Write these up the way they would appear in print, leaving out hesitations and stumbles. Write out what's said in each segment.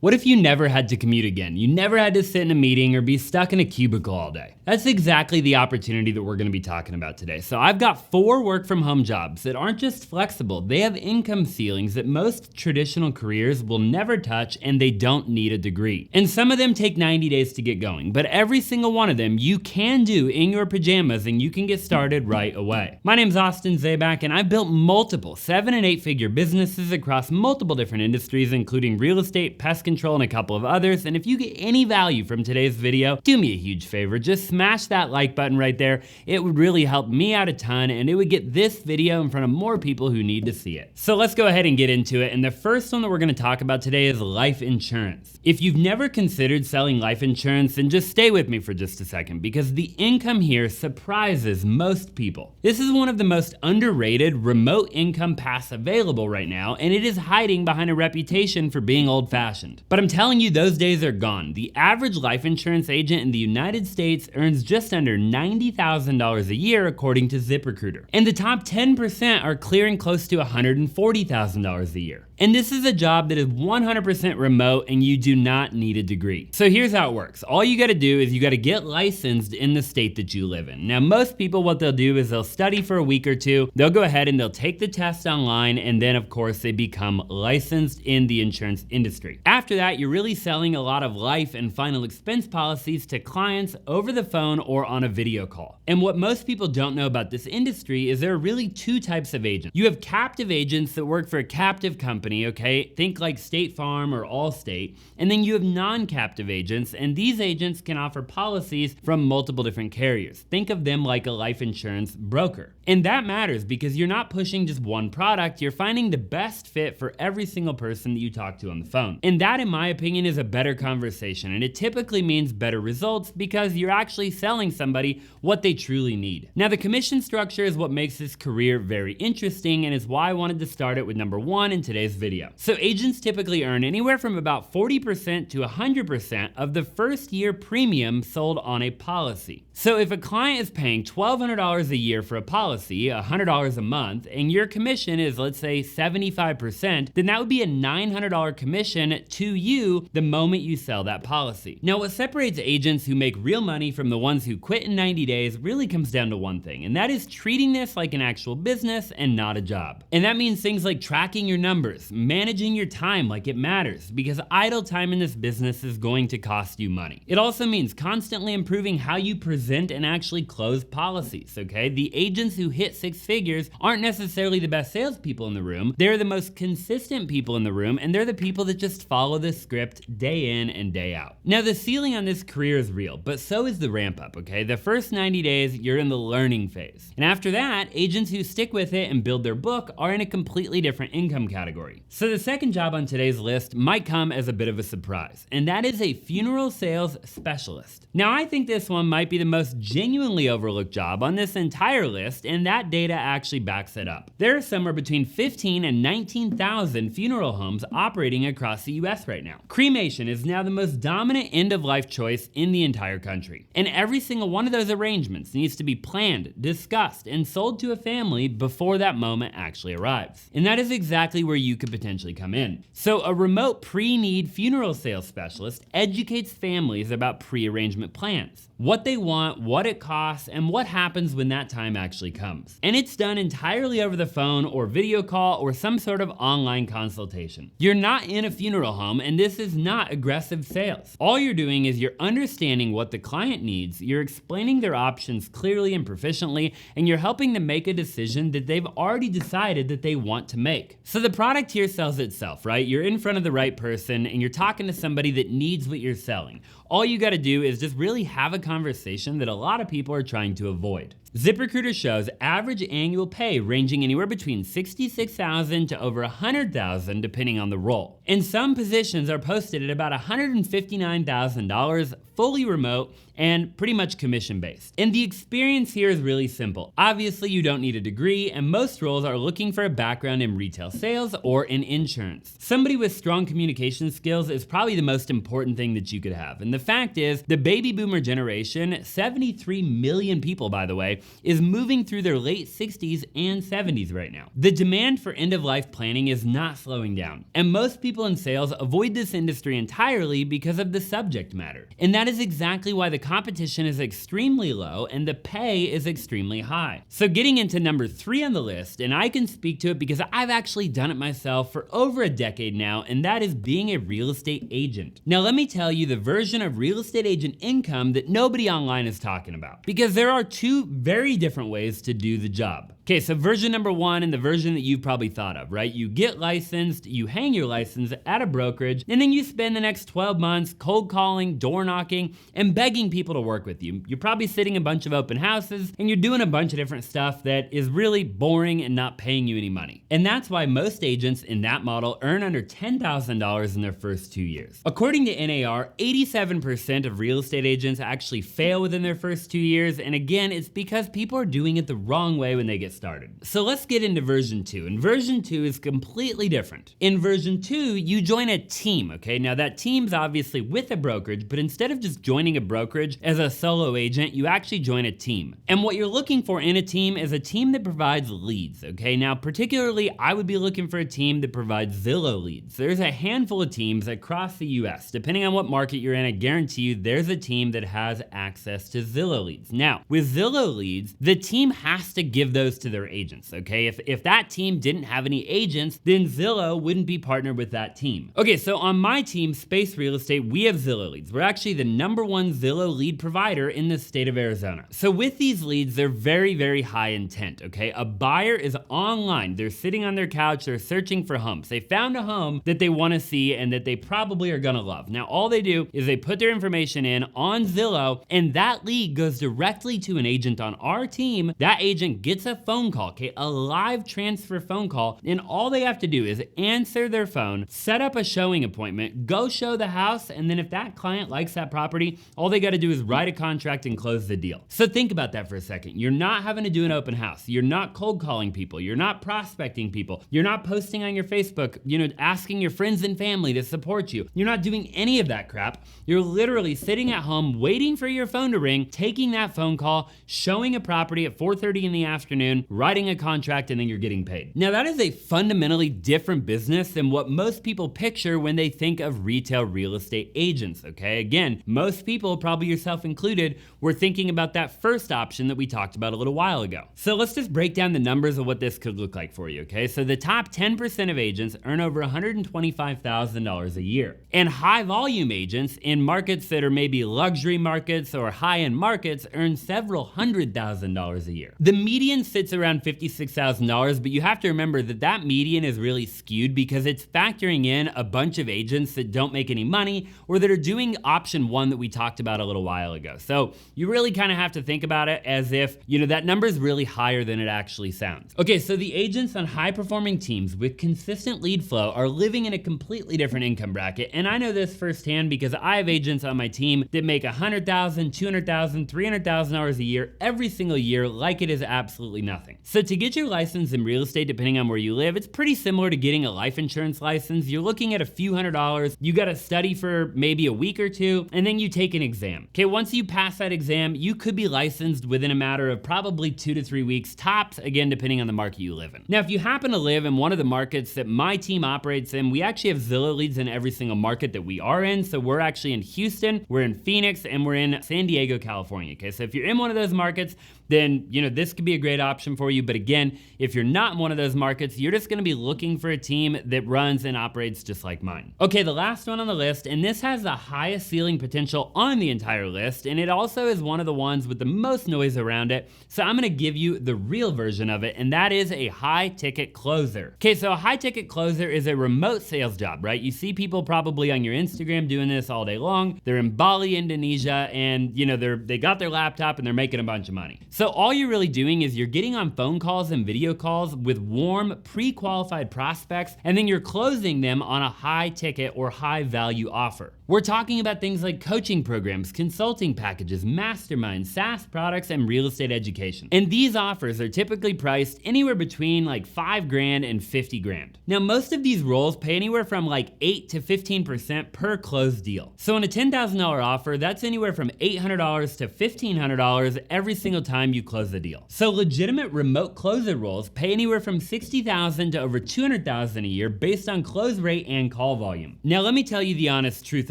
What if you never had to commute again? You never had to sit in a meeting or be stuck in a cubicle all day. That's exactly the opportunity that we're gonna be talking about today. So I've got 4 work from home jobs that aren't just flexible, they have income ceilings that most traditional careers will never touch, and they don't need a degree. And some of them take 90 days to get going, but every single one of them you can do in your pajamas and you can get started right away. My name's Austin Zabak, and I've built multiple 7- and 8-figure businesses across multiple different industries, including real estate, pest control, and a couple of others. And if you get any value from today's video, do me a huge favor, just smash that like button right there. It would really help me out a ton, and it would get this video in front of more people who need to see it. So let's go ahead and get into it. And the first one that we're gonna talk about today is life insurance. If you've never considered selling life insurance, then just stay with me for just a second, because the income here surprises most people. This is one of the most underrated remote income paths available right now, and it is hiding behind a reputation for being old-fashioned. But I'm telling you, those days are gone. The average life insurance agent in the United States earns just under $90,000 a year, according to ZipRecruiter. And the top 10% are clearing close to $140,000 a year. And this is a job that is 100% remote, and you do not need a degree. So here's how it works. All you gotta do is you gotta get licensed in the state that you live in. Now, most people, what they'll do is they'll study for a week or two, they'll go ahead and they'll take the test online, and then of course they become licensed in the insurance industry. After that, you're really selling a lot of life and final expense policies to clients over the phone or on a video call. And what most people don't know about this industry is there are really 2 types of agents. You have captive agents that work for a captive company, okay? Think like State Farm or Allstate. And then you have non-captive agents, and these agents can offer policies from multiple different carriers. Think of them like a life insurance broker. And that matters because you're not pushing just one product, you're finding the best fit for every single person that you talk to on the phone. And that, in my opinion, is a better conversation, and it typically means better results because you're actually selling somebody what they truly need. Now, the commission structure is what makes this career very interesting, and is why I wanted to start it with number 1 in today's video. So agents typically earn anywhere from about 40% to 100% of the first year premium sold on a policy. So if a client is paying $1,200 a year for a policy, $100 a month, and your commission is, let's say, 75%, then that would be a $900 commission to you the moment you sell that policy. Now, what separates agents who make real money from the ones who quit in 90 days really comes down to one thing, and that is treating this like an actual business and not a job. And that means things like tracking your numbers, managing your time like it matters, because idle time in this business is going to cost you money. It also means constantly improving how you present and actually close policies, okay? The agents who hit 6 figures aren't necessarily the best salespeople in the room. They're the most consistent people in the room, and they're the people that just follow the script day in and day out. Now, the ceiling on this career is real, but so is the ramp up, okay? The first 90 days, you're in the learning phase. And after that, agents who stick with it and build their book are in a completely different income category. So the second job on today's list might come as a bit of a surprise, and that is a funeral sales specialist. Now, I think this one might be the most genuinely overlooked job on this entire list, and that data actually backs it up. There are somewhere between 15 and 19,000 funeral homes operating across the US right now. Cremation is now the most dominant end-of-life choice in the entire country. And every single one of those arrangements needs to be planned, discussed, and sold to a family before that moment actually arrives. And that is exactly where you could potentially come in. So a remote pre-need funeral sales specialist educates families about pre-arrangement plans, what they want, what it costs, and what happens when that time actually comes. And it's done entirely over the phone or video call or some sort of online consultation. You're not in a funeral home, and this is not aggressive sales. All you're doing is you're understanding what the client needs, you're explaining their options clearly and proficiently, and you're helping them make a decision that they've already decided that they want to make. So the product here sells itself, right? You're in front of the right person, and you're talking to somebody that needs what you're selling. All you gotta do is just really have a conversation that a lot of people are trying to avoid. ZipRecruiter shows average annual pay ranging anywhere between $66,000 to over $100,000 depending on the role. And some positions are posted at about $159,000, fully remote, and pretty much commission-based. And the experience here is really simple. Obviously, you don't need a degree, and most roles are looking for a background in retail sales or in insurance. Somebody with strong communication skills is probably the most important thing that you could have. And the fact is, the baby boomer generation, 73 million people, by the way, is moving through their late 60s and 70s right now. The demand for end-of-life planning is not slowing down, and most people in sales avoid this industry entirely because of the subject matter. And that is exactly why the competition is extremely low and the pay is extremely high. So getting into number 3 on the list, and I can speak to it because I've actually done it myself for over a decade now, and that is being a real estate agent. Now let me tell you the version of real estate agent income that nobody online is talking about, because there are two very different ways to do the job. Okay, so version number 1 and the version that you've probably thought of, right? You get licensed, you hang your license at a brokerage, and then you spend the next 12 months cold calling, door knocking, and begging people to work with you. You're probably sitting a bunch of open houses, and you're doing a bunch of different stuff that is really boring and not paying you any money. And that's why most agents in that model earn under $10,000 in their first 2 years. According to NAR, 87% of real estate agents actually fail within their first 2 years, and again, it's because people are doing it the wrong way when they get started. So let's get into version 2, and version 2 is completely different. In version 2, you join a team, okay? Now that team's obviously with a brokerage, but instead of just joining a brokerage as a solo agent, you actually join a team. And what you're looking for in a team is a team that provides leads, okay? Now particularly, I would be looking for a team that provides Zillow leads. There's a handful of teams across the US. Depending on what market you're in, I guarantee you there's a team that has access to Zillow leads. Now, with Zillow leads, the team has to give those to their agents, okay? If that team didn't have any agents, then Zillow wouldn't be partnered with that team. Okay, so on my team, Space Real Estate, we have Zillow leads. We're actually the #1 Zillow lead provider in the state of Arizona. So with these leads, they're very, very high intent, okay? A buyer is online. They're sitting on their couch, they're searching for homes. They found a home that they wanna see and that they probably are gonna love. Now, all they do is they put their information in on Zillow, and that lead goes directly to an agent on our team. That agent gets a phone call, okay, a live transfer phone call, and all they have to do is answer their phone, set up a showing appointment, go show the house, and then if that client likes that property, all they gotta do is write a contract and close the deal. So think about that for a second. You're not having to do an open house. You're not cold calling people. You're not prospecting people. You're not posting on your Facebook, asking your friends and family to support you. You're not doing any of that crap. You're literally sitting at home waiting for your phone to ring, taking that phone call, showing a property at 4:30 in the afternoon, writing a contract, and then you're getting paid. Now that is a fundamentally different business than what most people picture when they think of retail real estate agents, okay? Again, most people, probably yourself included, were thinking about that first option that we talked about a little while ago. So let's just break down the numbers of what this could look like for you, okay? So the top 10% of agents earn over $125,000 a year. And high volume agents in markets that are maybe luxury markets or high-end markets earn several $100,000 a year. The median sits around $56,000, but you have to remember that that median is really skewed because it's factoring in a bunch of agents that don't make any money or that are doing option 1 that we talked about a little while ago. So you really kind of have to think about it as if, that number is really higher than it actually sounds. Okay, so the agents on high-performing teams with consistent lead flow are living in a completely different income bracket, and I know this firsthand because I have agents on my team that make $100,000, $200,000, $300,000 a year every single year like it is absolutely nothing. So to get your license in real estate, depending on where you live, it's pretty similar to getting a life insurance license. You're looking at a few $100s, you gotta study for maybe a week or two, and then you take an exam. Okay, once you pass that exam, you could be licensed within a matter of probably 2 to 3 weeks tops, again, depending on the market you live in. Now, if you happen to live in one of the markets that my team operates in, we actually have Zillow leads in every single market that we are in. So we're actually in Houston, we're in Phoenix, and we're in San Diego, California. Okay, so if you're in one of those markets, then this could be a great option for you. But again, if you're not in one of those markets, you're just gonna be looking for a team that runs and operates just like mine. Okay, the last one on the list, and this has the highest ceiling potential on the entire list, and it also is one of the ones with the most noise around it. So I'm gonna give you the real version of it, and that is a high ticket closer. Okay, so a high ticket closer is a remote sales job, right? You see people probably on your Instagram doing this all day long. They're in Bali, Indonesia, and they got their laptop and they're making a bunch of money. So all you're really doing is you're getting on phone calls and video calls with warm, pre-qualified prospects, and then you're closing them on a high ticket or high value offer. We're talking about things like coaching programs, consulting packages, masterminds, SaaS products, and real estate education. And these offers are typically priced anywhere between like $5,000 and $50,000. Now, most of these roles pay anywhere from like 8 to 15% per closed deal. So on a $10,000 offer, that's anywhere from $800 to $1,500 every single time time you close the deal. So legitimate remote closer roles pay anywhere from $60,000 to over $200,000 a year based on close rate and call volume. Now let me tell you the honest truth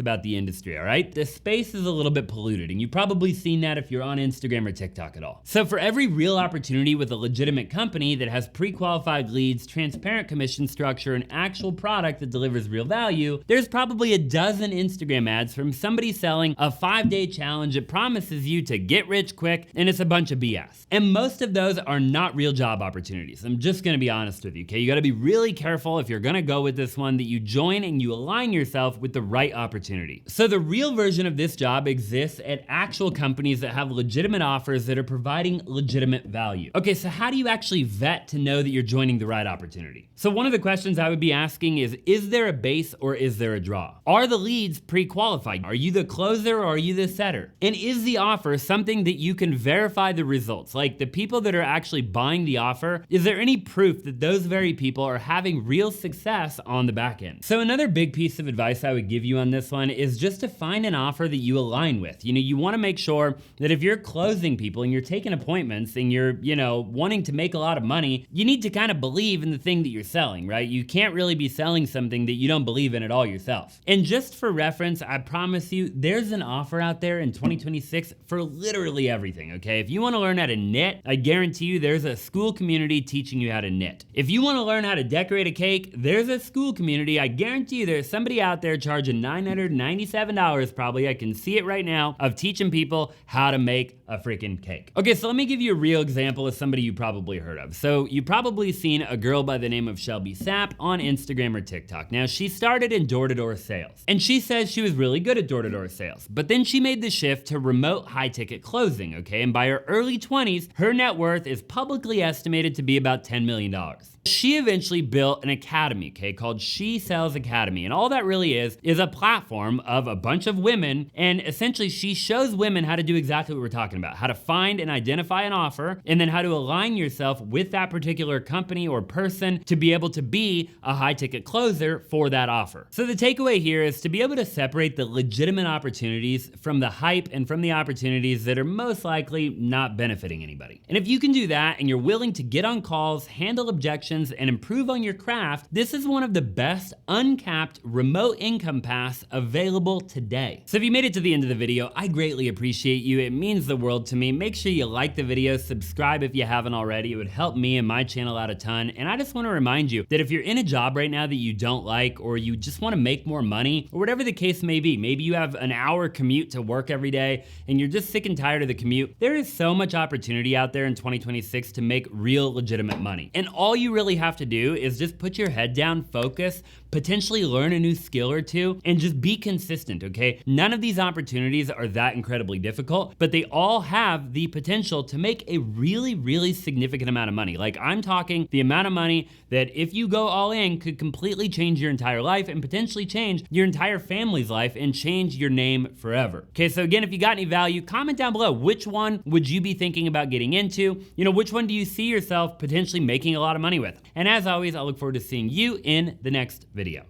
about the industry, all right? The space is a little bit polluted, and you've probably seen that if you're on Instagram or TikTok at all. So for every real opportunity with a legitimate company that has pre-qualified leads, transparent commission structure, and actual product that delivers real value, there's probably a dozen Instagram ads from somebody selling a 5-day challenge that promises you to get rich quick, and it's a bunch of BS. And most of those are not real job opportunities. I'm just gonna be honest with you, okay? You gotta be really careful if you're gonna go with this one that you join and you align yourself with the right opportunity. So the real version of this job exists at actual companies that have legitimate offers that are providing legitimate value. Okay, so how do you actually vet to know that you're joining the right opportunity? So one of the questions I would be asking is there a base or is there a draw? Are the leads pre-qualified? Are you the closer or are you the setter? And is the offer something that you can verify the results? Like the people that are actually buying the offer, is there any proof that those very people are having real success on the back end? So another big piece of advice I would give you on this one is just to find an offer that you align with. You wanna make sure that if you're closing people and you're taking appointments and you're, wanting to make a lot of money, you need to kind of believe in the thing that you're selling, right? You can't really be selling something that you don't believe in at all yourself. And just for reference, I promise you, there's an offer out there in 2026 for literally everything, okay? If you wanna learn how to knit, I guarantee you there's a school community teaching you how to knit. If you wanna learn how to decorate a cake, there's a school community. I guarantee you there's somebody out there charging $997 probably, I can see it right now, of teaching people how to make a freaking cake. Okay, so let me give you a real example of somebody you probably heard of. So you've probably seen a girl by the name of Shelby Sapp on Instagram or TikTok. Now she started in door-to-door sales, and she says she was really good at door-to-door sales, but then she made the shift to remote high-ticket closing, okay? And by her early 20s, her net worth is publicly estimated to be about $10 million. She eventually built an academy, okay, called She Sells Academy. And all that really is a platform of a bunch of women. And essentially she shows women how to do exactly what we're talking about, how to find and identify an offer, and then how to align yourself with that particular company or person to be able to be a high ticket closer for that offer. So the takeaway here is to be able to separate the legitimate opportunities from the hype and from the opportunities that are most likely not benefiting anybody. And if you can do that and you're willing to get on calls, handle objections, and improve on your craft, this is one of the best uncapped remote income paths available today. So if you made it to the end of the video, I greatly appreciate you. It means the world to me. Make sure you like the video, subscribe if you haven't already. It would help me and my channel out a ton. And I just want to remind you that if you're in a job right now that you don't like, or you just want to make more money, or whatever the case may be, maybe you have an hour commute to work every day and you're just sick and tired of the commute, there is so much opportunity out there in 2026 to make real legitimate money. And all you really have to do is just put your head down, focus, potentially learn a new skill or two, and just be consistent, okay? None of these opportunities are that incredibly difficult, but they all have the potential to make a really, really significant amount of money. Like I'm talking the amount of money that if you go all in could completely change your entire life and potentially change your entire family's life and change your name forever. Okay, so again, if you got any value, comment down below. Which one would you be thinking about getting into? Which one do you see yourself potentially making a lot of money with? And as always, I look forward to seeing you in the next video.